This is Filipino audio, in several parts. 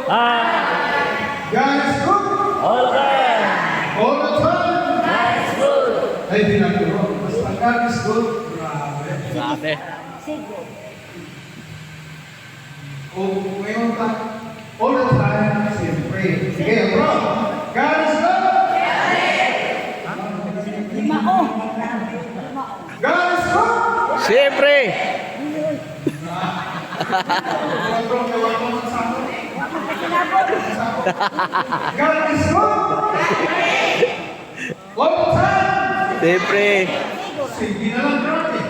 God is good. All the time. All the time. God is good. Ay, di na ito. Basta God is good. Grabe. Grabe. O, ngayon ka, all the time, siyempre. Sige, bro. God is good. God is good. Siyempre. God is good. All the time. Siyempre. Sige na lang, grabe.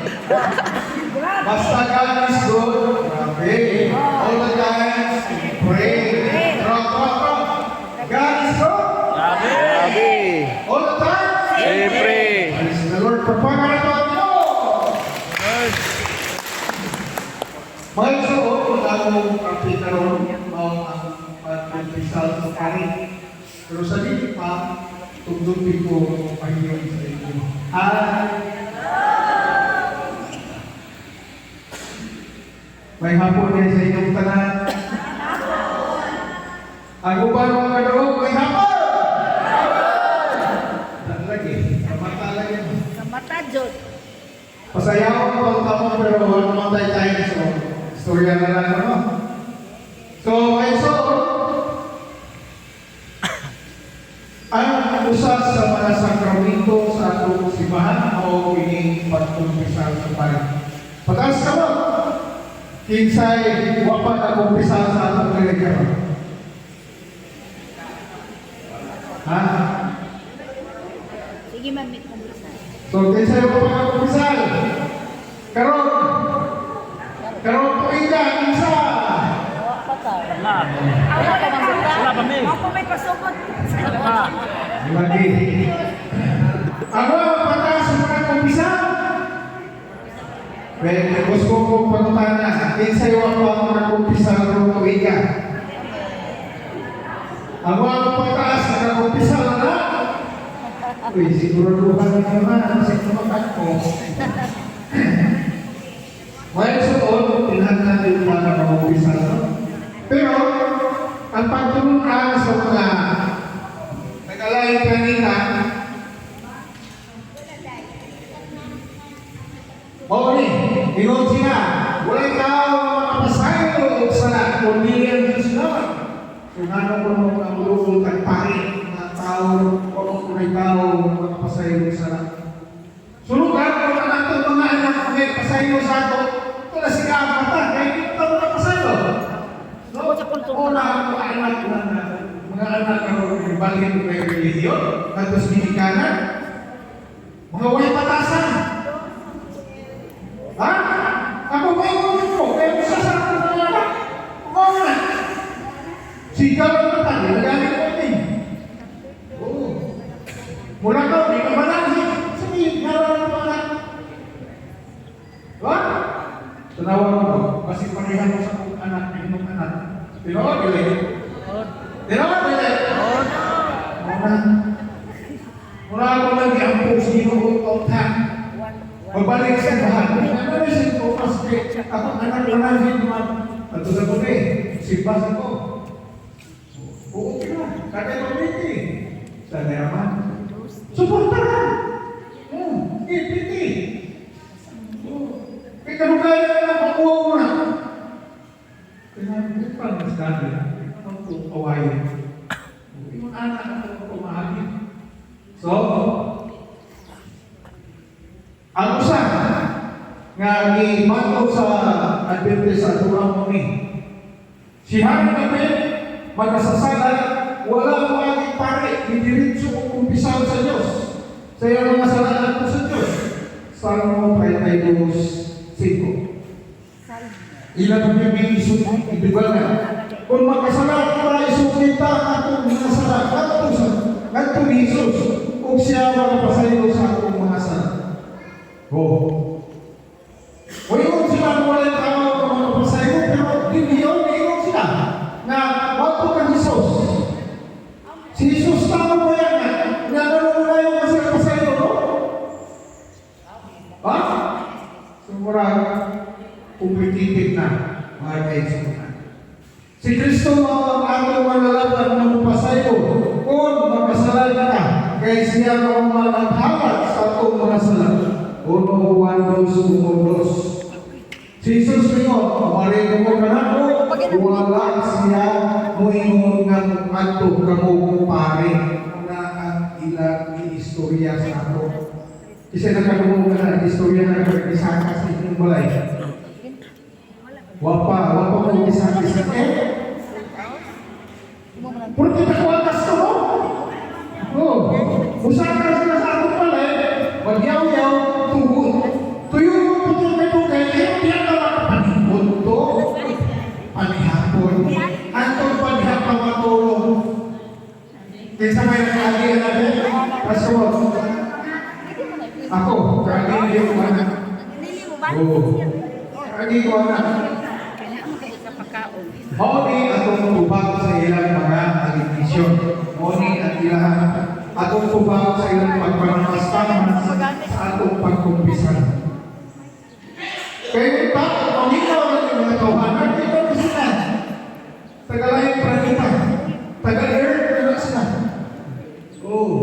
Basta God is good. Grabe. All the time, pray. Rock. God is good. Grabe. All the time. Siyempre. Praise the Lord. Pagpapagal ito ang Diyos. Mga isuot, kung ako kapita ron, ang pag-pisal sa pari. Pero sa dito pa, tugtugin ko ang Panginoon sa inyo. May hapon din sa inyong tanan. Ang uban mga kadawag, may hapon! Lagi, kamata lagi. Kamata, Jod. Pasayaw ko ang tamo pero wala naman tayo. So, istorya na lang ano. So, ang usa sa mga sakramento sa atong simbahan o ining pagkumpisal sa pari. Pagkas ka mo, kinsay wapan ang kumpisal sa atong religion. Ha? Sige, mamit mo bisa. So, kinsay wapan ang kumpisal? Karon po ika, kinsa? Wala pa bang buta? Wala pa, May. Ako may pasukot. Lagi. Ano ang patas sa mga kumpisal? Well, gusto ko pagutana, kinsay wapan ang mga kumpisal ron po ika? Ang mga patas sa mga kumpisal na? Uy, siguraduhan naman sa kumakat ko. Well, suot, tinahan natin yung mga kumpisal. Pero, ang pagtulungan sa mga nag-alay kanina, ingon sila, walay tao makapasayo sa kundi Diyos naman. Kung ano ko nung ang lulong at pari, mga tao, kung may tao makapasayo sa sulugan ko na natin mga anak may pasayo sa ato, ito na sila ang mata, kaya hindi ito makapasayo. So, una ang mga anak na mga anak na balik may religion, tapos binikanan, mga walay patasan. Ha? Ako ba yung mo? Kaya mo sasakin ng anak? Kumawa na. Sigaw ang mata, nilagani ko din. Oo. Mula ka, di ka malang sabihin, naroon ang mga anak. Ha? Tanawa mo, kasi parehan mo sa anak, inyong anak. Tinawa, bilay. Tinawa, bilay. Mula ako lagi ang puso niyo kung Magbalik sa bahan. Ano na siya ito? Kasi ako anak-anak siya naman. At sa ko na simpasan ko. Oo, kaya. Kaya pamiti. Sana naman. Suportahan. Ipiti. Kaya kung kaya na makuha mo na. Kaya hindi pa mas dami. Ang kawain. Yung anak ang kumahagin. So, ang usa nga gimato sa Adventist sa turang mo ni. Sihan kami magkasasala wala mo ang pare didiretso kung kumpisal sa Dios. Sa iyang mga salanan ko sa Dios. Salmo 32:5. Ilan ang bibig isut ibigay na. Kung magkasala para isukita atong mga sala kadto ni Jesus kung siya magpasayo sa atong mga sala. Oh. Wayon sila wala tao kung magpasayo pero ingon sila na wato kang Jesus. Si Jesus tao mo yan na naman na yung masaya pasayo, no? Ha? Sumura competitive na mga kaibigan. Si Kristo mao ang atong manlalaban nga mapasaylo kung makasalan ka kay siya mao managhalat sa atong mga sala. Uno Juan 2:1. Si Jesus mingon, "Mari mo kanako, wala siya moingon nga adto kamo pare." Na ang ilang istorya sa ato. Kasi nakadungog ka na istorya na isaka sa inyong balay. Wapa mo isaka sa Porque nakuwakas ko, no? Oh, usaka sila sa ato balay, magyaw-yaw, tuhod. Tuyo mo po ito may tugay, kaya ka makapanipod to. Panihapon. Antong panihapon matulong. Kaysa may nakagian natin, kasunod. Ako, kagin yung anak. Dili mo ba? Oo. Kagin ko anak. Moni atong tubag sa ilang mga alitisyon. Moni at ilang atong tubag sa ilang pagpanamastaman sa atong pagkumpisan. Kaya ba, kung ikaw ang mga kawanan, ikaw na sila. Tagalayan pranita. Tagal-earth na sila. Oo.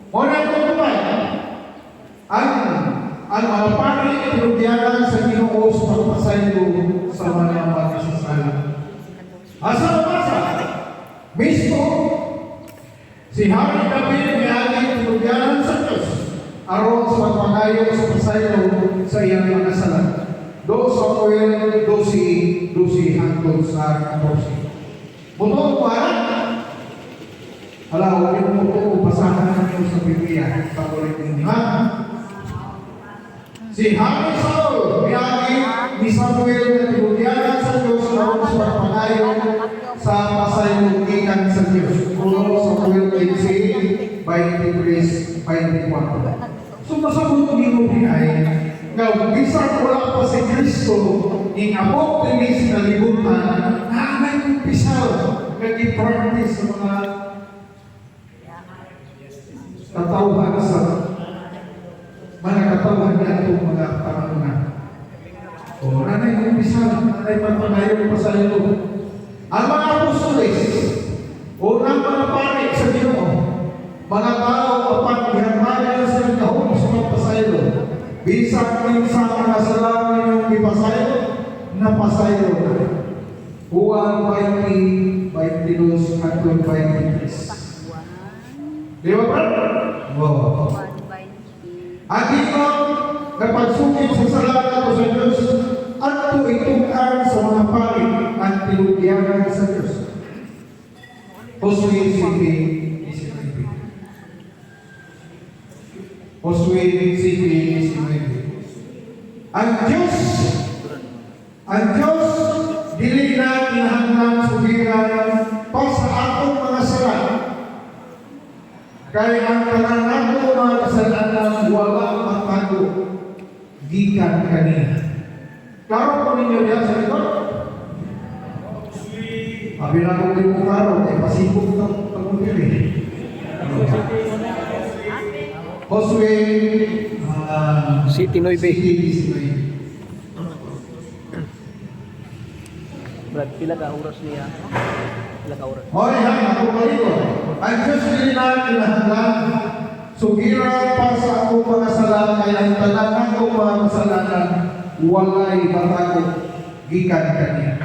Moni atong tubag. Ang mga pari tinugyanan sa Ginoo sa pagpasaylo sa mga makasasala. Asa masa? Mismo si Hari David may aging tinugyanan sa Diyos aron sa pagpagayo sa pasaylo sa iyang mga sala. 2 Samuel 12 hangtod sa 14. Butong kuwaran? Hala, huwag yung butong basahan ninyo sa Biblia. Pagulit ninyo, ha? Si Hari Saul, biyagi ni Samuel na tinugyanan sa Diyos aron sa pagpagayo sa pasayugikan sa Diyos. 1 Samuel 15, 23-24. So masabot nino pinay, nga bisan wala pa si Kristo, ing abot din sa kalibutan, na may umpisaw, nag-i-practice sa mga katawhan sa katawan niya itong mga pangalunan. O, nanay umpisa, nanay pagpagayon pa sa ito. Ang mga apostoles, unang mga pari sa Ginoo, mga tao kapag ihamaya sa kahon sa pagpasaylo, bisang minsan mga salaman yung ipasaylo, napasaylo na. Juan 20, 22 at 23. Di ba ba? Oo. Ang ikaw na pagsukit sa salamat sa Diyos at tuitukan sa mga pari at tinugyanan sa Diyos. Josue 7:19. Josue 7:19. Ang Diyos dili na kinahanglan sugiran pa sa atong mga sala. Kaya ang tanan nato mga kasalanan wala matago gikan kanina. Klaro po ninyo diyan sa likod? Abi na kong din mo klaro, ay pasipog ng pagpupili. Josue City 9. Brad, pila ka oras niya? Pila ka oras? Hoy, ako palito. Ang Diyos din na kinahanglan sugira pa sa akong mga sala kaya ang tanan akong mga kasalanan walay batago gikan kaniya.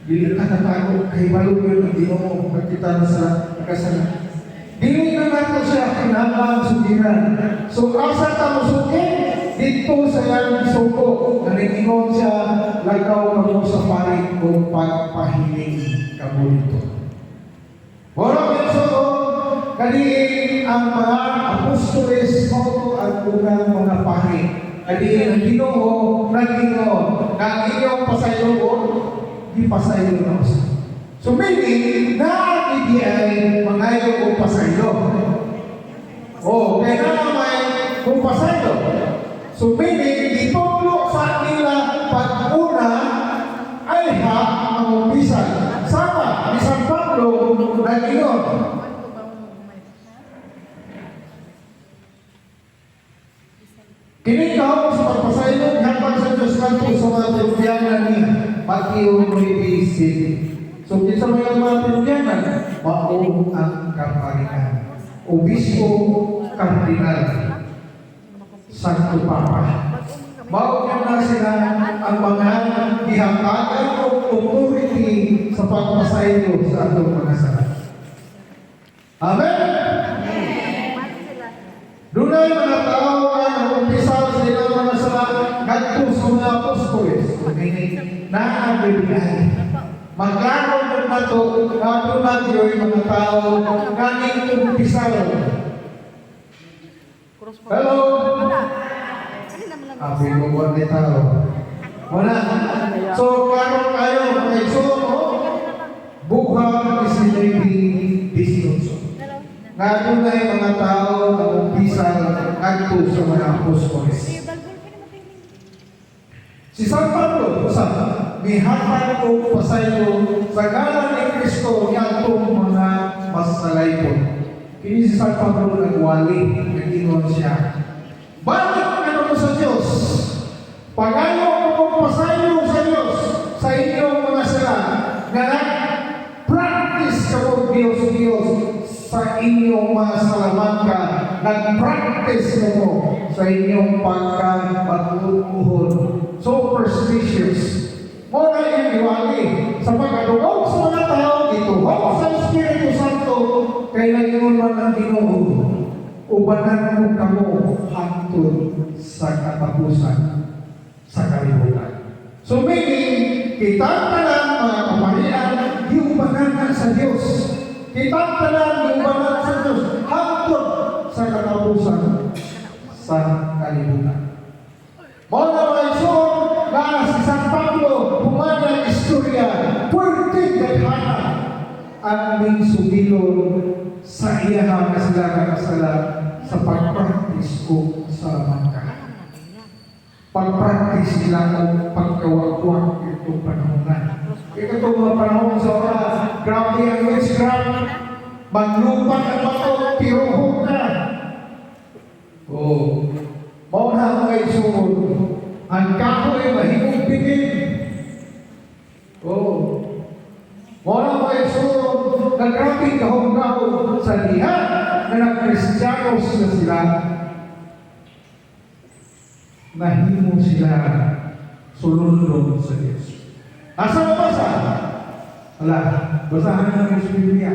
Dili ka natago kay balog yun ang Ginoo magkita na sa kasalanan. Dili na nato siya kinahanglan sugiran. So asa ta musugin dito sa iyang suko naningon siya lagaw kamo sa paring o pagpahiling kamo dito. Wala minsan kani ang mga apostoles mo at unang mga pari. Kani ang Ginoo nagingon na inyong pasayloon di pasaylo na usa. So meaning na ay mangayo o pasaylo. Oh, kaya na may kung pasaylo. So meaning itulo sa nila pag-una ay ang umpisan. Sama ni San Pablo nagingon. Kinikaw sa pagpasaylo hanggang sa Diyos kanto sa mga tiyubiyanan niya pag-iyon mo ibisip. So, kinsa may mga tinugyanan, mao ang kaparingan. Obispo, kardinal, Santo Papa. Mao na sila ang mga gihatagan o authority sa pagpasaylo sa atong mga sala. Amen? Dunay mga tao ang umpisal sa ilang mga sala ngadto sa mga apostoles. Naabibigay. Maglaro na to, ngadto na yung mga tao kaning umpisal. Hello? Abi mo ba ni tao? Wala. So, karon kayo, kay so, bukhang isinaybi disinunso. Nga doon na yung mga tao na umpisal ngadto sa mga apostoles. Si San Pablo, mihatag ko pasaylo sa ngalan ni Kristo ngadtong mga masalaykon. Kini si San Pablo nagwali, nag-inon siya. Bakit ano sa Diyos? Pagayo ko pasaylo sa Diyos sa inyong mga sala na nag-practice ka po Diyos sa inyong mga salamangka, nag-practice mo sa inyong pagkapatutuhon. Superstitious. Muna yung iwali sa pagkadugog sa mga tao dito. Huwag sa Espiritu Santo kay nangyong man ang Ginoo. Ubanan mo kamo hangtod sa katapusan sa kalibutan. So meaning, kita tanan mga kaparian, iubanan sa Diyos. Kita tanan iubanan sa Diyos hangtod sa katapusan sa kalibutan. Muna mga isun, na si San Pablo, humana istorya, puwerte daghana ang aming sumilon sa iyahang kasala sa pag-practice ko sa mangka. Pag-practice nila ko pagkawagwag itong panahon na. Ito mga panahon sa oras, grabe ang witchcraft, maglupan ang bato, tiruhog na. Oh, mauna ang mga isunod. Ang kahoy mahimong bigin. Oh. Wala mga isunod na grabing kahong-kahong sa diha na nag-Kristyanos na sila. Nahimo sila sulundon sa Diyos. Asa mo basa? Wala. Basahan na ng Biblia.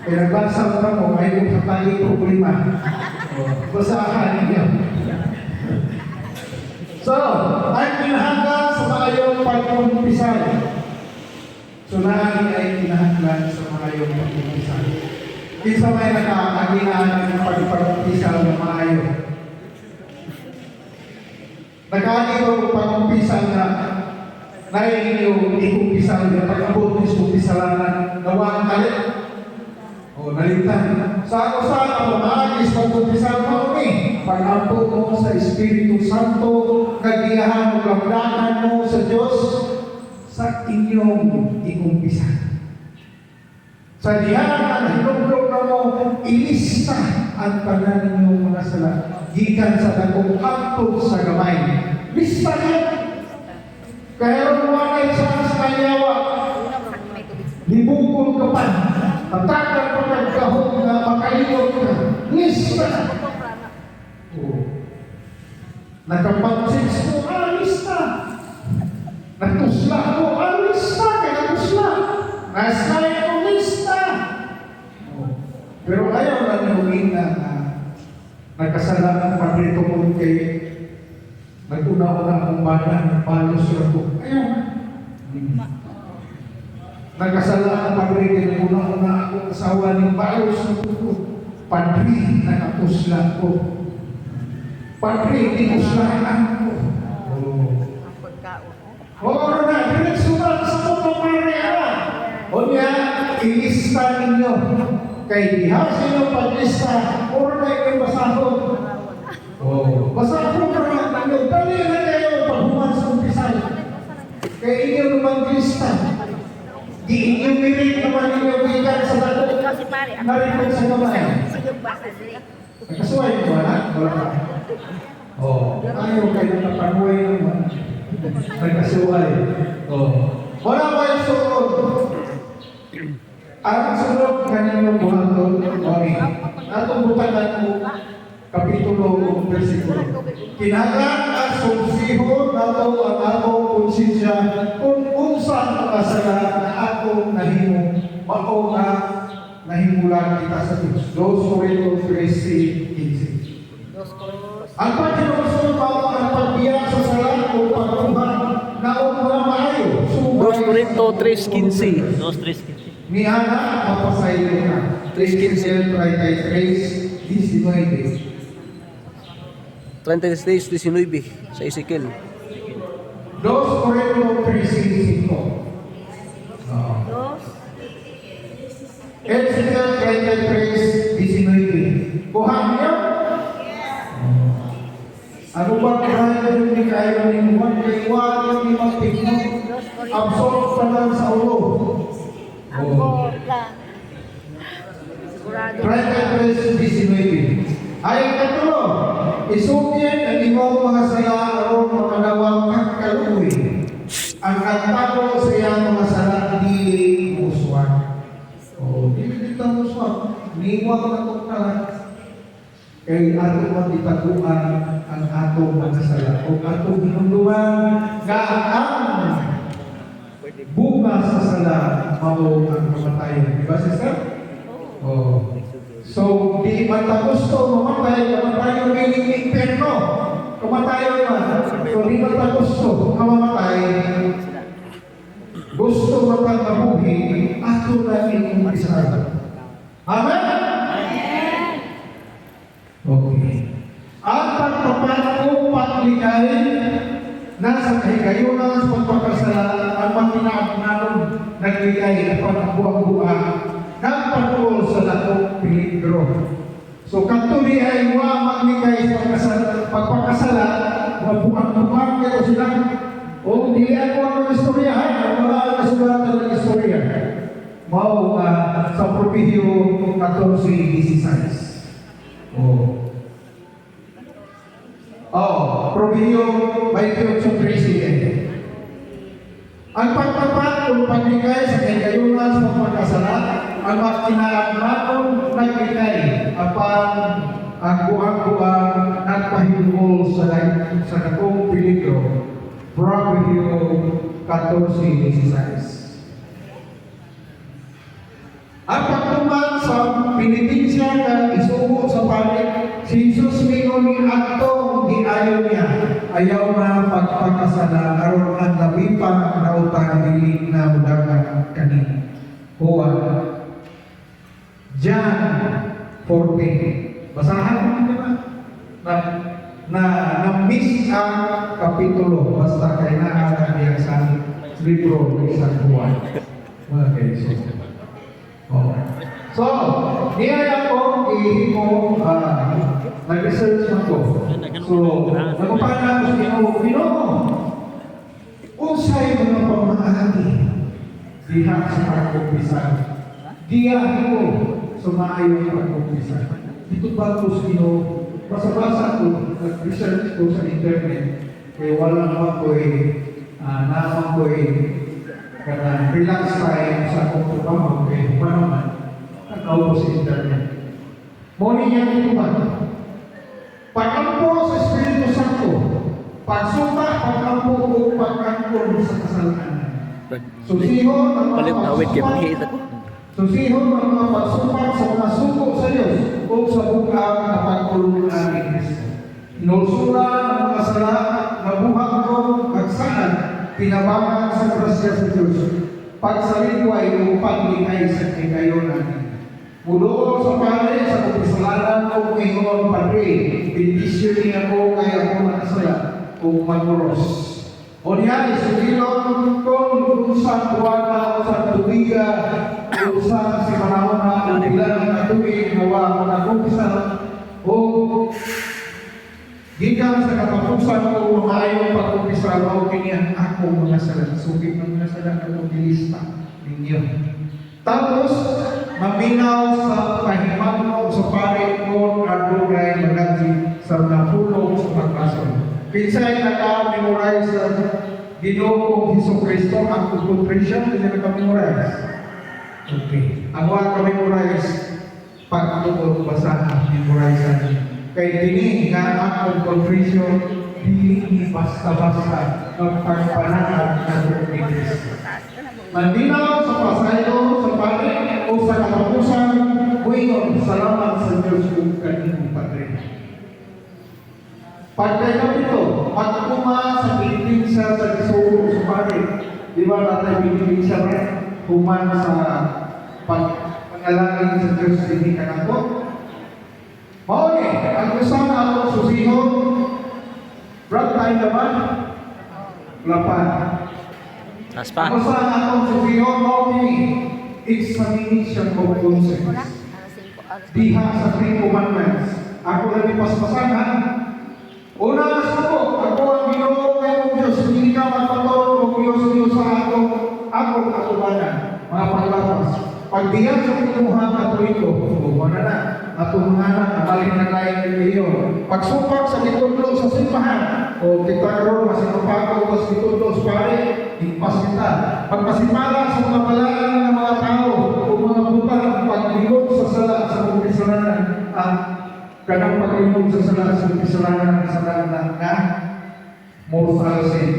Kaya nagbasa ka mo, may kapali problema. Basahan niya. So, ay kinahanglan sa mayong pag-umpisal. So, nahin ay kinahanglan sa mayong pag-umpisal. Isa may nakaaginahan ng pag-umpisal na mayo. Nakaaginaw pag-umpisal na nahin yung i-umpisal na pag-abot is umpisalan na wang kalit. O, nalitan. Sa ako ako maagis pag-umpisal mo ni pag-abot mo sa Espiritu Santo, nagiyahan mo lamdanan mo sa Diyos sa inyong ikumpisa. Sa diyan ang hinugdog na mo, ilista ang tanan ninyong mga sala. Gikan sa dagong hangtod sa gamay. Lista niya. Kaya rumanay sa kanyawa. Libukol ka pa. Matagal pa nagkahog na makalimot ka. Lista. Nagkapansin mo, lista. Nagtusla mo, lista. Kaya nagtusla. Nasay mo, lista. Pero ayaw na nilungin na nagkasalanan pabrito mo kay nag-una-una akong bata, palos na ito. Ayaw na. Nagkasalanan pabrito, nag-una-una akong asawa ng palos na ito. Padri, nakatusla ko. Padri, tinuslahan ko. Oo na, diretso na sa mga pamariara. O niya, ilista ninyo. Kay diha sa inyo paglista, o na yung basahon. Basahon na ninyo. Dali na kayo paghuman sa umpisal. Kay inyo naman lista. Di inyo mirit naman ninyo bigan sa dato. Naripot sa kamay. Nagkasuway mo ba na? Wala ka. Ayaw kayo nakapanuhay naman. Nagkasuway. Wala ba yung suod? Ang sunod kanino buhaton, okay. Atong butanan mo, kapitulo, versikulo. Kinahanglan ang sumsihon nato ang atong konsensya kung unsa ang kasala na atong nahimo, mao nga nahimulan kita sa Diyos. 2 Corintios 13:15. Ang pagkinusun mao ang pagbiya sa sala o pagtuhan na mga maayo. 2 Corinto 3:15. 2-3. Ni Ana, mapasayo na. 3:33, 19. 33:19 sa Ezekiel. 2 Corintios 3:5. Dos. Ezekiel 33:19. Kuhan niyo? Ano ba kaya yung di kayo ni Juan? Kaya yung di magtigno. Absorb pa lang sa ulo. Ang bola. Sigurado. 33:19. Ay katulo, isugyan ang imong mga sala aron makadawang kaluoy. Ang katako sa iyang mga sala dili muswan. Dili ta muswan. Niwag na kong talan. Kay ato man ditaguan ang atong mga sala o atong hinunduan nga ang bunga sa sala mao ang kamatayon. Di ba, sister? Oh. So, di man ta gusto mamatay, kamatayon may impyerno. Kamatayon man. So, di man ta gusto mamatay. Gusto man ta mabuhi, ato na inyong isa. Amen? Okay. Ang pagpapat o pagligayin nasa kahigayunan sa pagpapasala ang magkinaabnanon nagligay at pagbuang-buang nagpatuol sa lakong peligro. So katuli ay magligay sa pagpapasala mabuang-buang kayo sila o dili ako ang istoryahan ang mga nasulatan ng istorya mao sa Propilyo 14:16. Propilyo 28:13. Ang pagtapat o pagbigay sa kagayunan sa pagkasala, ang makinaagmanon nagbigay apan ang buang-buang nagpahingol sa dakong peligro. Propilyo 14:16. Ang pagtuman sa pinitensya na isugo sa panig, si Jesus mingon atong giayo niya, ayaw na pagpakasala aron ang labi pa na utang dili na mudagan kanina. Juan. John 14. Basahan mo naman na miss ang kapitulo basta kay naara niya sa libro ng San Juan. Mga kaibigan. So, niyaya ko ihimo nag-research ako. So, nagpapala ko sa Ginoo. Unsay mga pamaagi diha sa pag-umpisa. Diya ko sumaayong pag-umpisa. Dito ba ko sa Ginoo? Basa-basa ko, nag-research ko sa internet. Kaya wala naman ko naman ko kana relax time sa akong trabaho kay naman nag-out sa internet. Muli niya ito ba? Pag-ampo sa Espiritu Santo, pagsumpa, pag-ampo o pag-angkol sa kasalanan. Susihon ang mga pagsumpa, susihon ang mga pagsumpa sa mga suko sa Diyos o sa bukang na pagkulungan ni Kristo. Inulsura ang mga sala na buhang ko magsaan pinabangan sa grasya sa Diyos, pagsaliway o paglingay sa kagayonan. Mulo sa pare sa pagkasalanan o ingon Padre, bendisyon niya ko kaya ako nakasala o maguros. O niya, isugilon kung sa tuwana o sa tuwiga o sa si panahon na o bilang na tuwig nawa o nakumpisa o gikan sa katapusan ko maayon pag-umpisa o kiniyan ako mga salat. Sugit ng mga salat o dilista ninyo. Tapos, maminaw sa pahimang sa pare ko at lugay magagsi sa napulong sa pagkason. Kinsay naka-memorize sa Ginoo Hesus Kristo ang kututrisyon, hindi naka-memorize. Okay. Ang mga ka-memorize, pagtuturo basahan, memorize kay dini nga akong confession, dili basta-basta ang pagpanahal ng Kristo. Mandinaw sa pasayo, sa pare, o sa katapusan, buingon, salamat sa Diyos kung kanino Padre. Pagkaya ito, pagkuma sa pinipinsa sa Gisuro sa pare, di ba natin pinipinsa rin? Human sa pangalangin sa Diyos, hindi ka na po. Mauni, ang usang akong susihon, brad tayo naman, lapan. Taas pa. Ang usang akong susihon, mauni, examination of conscience. Alas 5. Diha sa 3 commandments. Ako lang ipaspasan ha. Una suko, ako ang Ginoo ngayong Diyos, hindi ka magpatawag o Diyos sa akong atubanan, mga paglapas. Pag diyan sa kinuha Katoliko, wala na, atubanan, balik na lain ng iyo. Pagsupak sa kitudlo sa simbahan, o kita karoon, masinupako o sa kitudlo sa pare, ipas kita. Pagpasimala sa mga balaan ng mga tao, o mga butang, paglingkod sa sala, sa mga kasalanan, ang kanang paglingkod sa sala, sa mga kasalanan na mortal sin.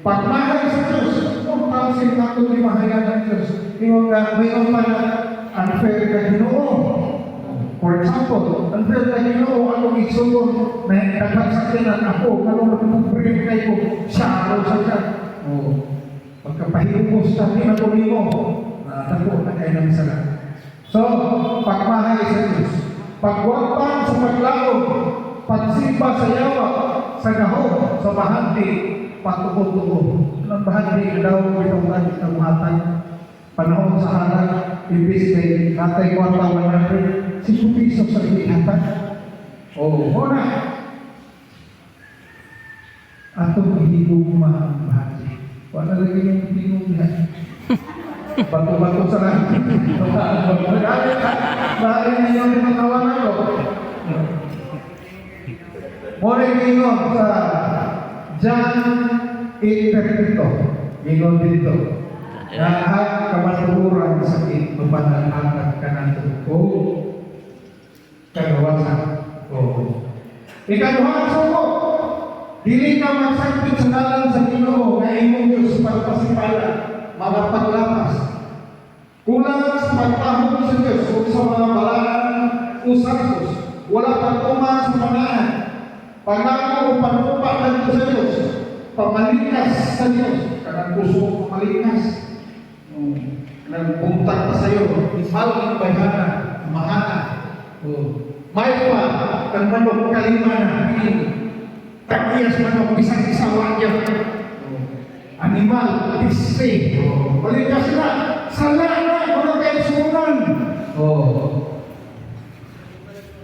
Pagmahal sa Diyos, mortal sin nato di mahayan ng Diyos. Yung mayroon pa na unfair ka Ginoo. For example, unfair ka Ginoo, akong igsugon na nagpagsakinan ako, kalong nagpuprin kayo siya, araw sa siya. Pagkapahilupos na pinatuloy mo, naku, na kayo ng sala. So, pagmahal sa Diyos, pagwagpan sa paglaog, pagsimba sa yawa, sa gahong, sa bahandi, patuko-tuko. Ang bahandi, daw itong natin ng muhatan. Panahon sa harap, ibis kay natay 1,100, 5 piso sa inihatan. Muna. Atong ihigugma ang bahagi. Wala lagi yung tinugma. Bato-bato sa langit. Dahil ninyo yung matawanan ko. Muna ingon sa John 8:32. Ingon dito. Lahat kamatururan sa sakit, mapanalangkat ka na ito. Kagawasan. Ikaduhang suko. Dili ka magsakit sa dalan sa Ginoo na imong Diyos pagpasipala, mga paglapas. Kulang sa pagtahong sa Diyos o sa mga balaan o santos. Wala pagtuma sa panaan. Pangako o panupa ng sa Diyos. Pamalikas sa Diyos. Kanang puso pamalikas. Nagpunta pa sa iyo, mahal ng bayana, mahana. May pa, ang manok kalima na takiyas manok, isang isawa niya. Animal, piste. Balikas na, sala na, mga kaisunan.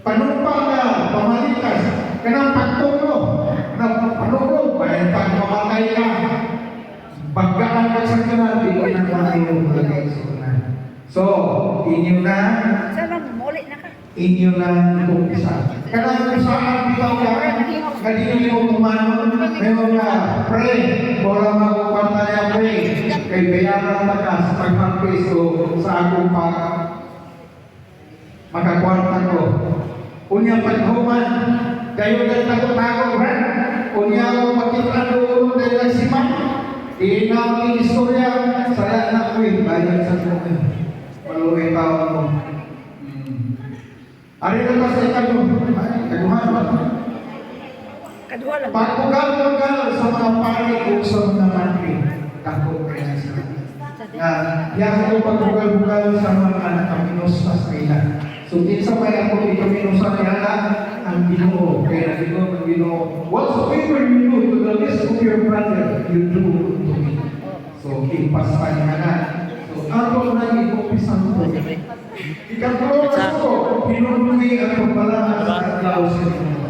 Panumpa ka, pamalikas, kanang pagtulo, panulo, bayan pag mamatay ka. Pagkaan ka sa kanal, hindi na tayo mga so, inyo na, inyo na itumpisa. Kanang saan bitaw ka, kanino mo tumanon, mayroon na pray, wala magpapantaya pray, kay bayaran na ka sa pagpapis o sa akong makakwarta ko. Unya paghuman, kayo nagtago-tago, unya ako makita doon dahil nagsimang, inang istorya sa anak ko bayan sa mga maluwi tao mo. Ari na pa sa kaduhan. Pagpugal-pugal sa mga pari o sa mga mantri, tako kaya sila. Yan ko pagpugal-pugal sa mga anak kaminos sa kaila. So, kinsa may ako ikaminos sa kaila, ang Ginoo. Kaya Ginoo ang Ginoo. Whatsoever you do to the least of your brother, you do to me. So, ipasan ka na. So, ako na ipumpisan ko. Ikatulong ko, pinunuli ang pagbalaan sa katlaw sa Ginoo.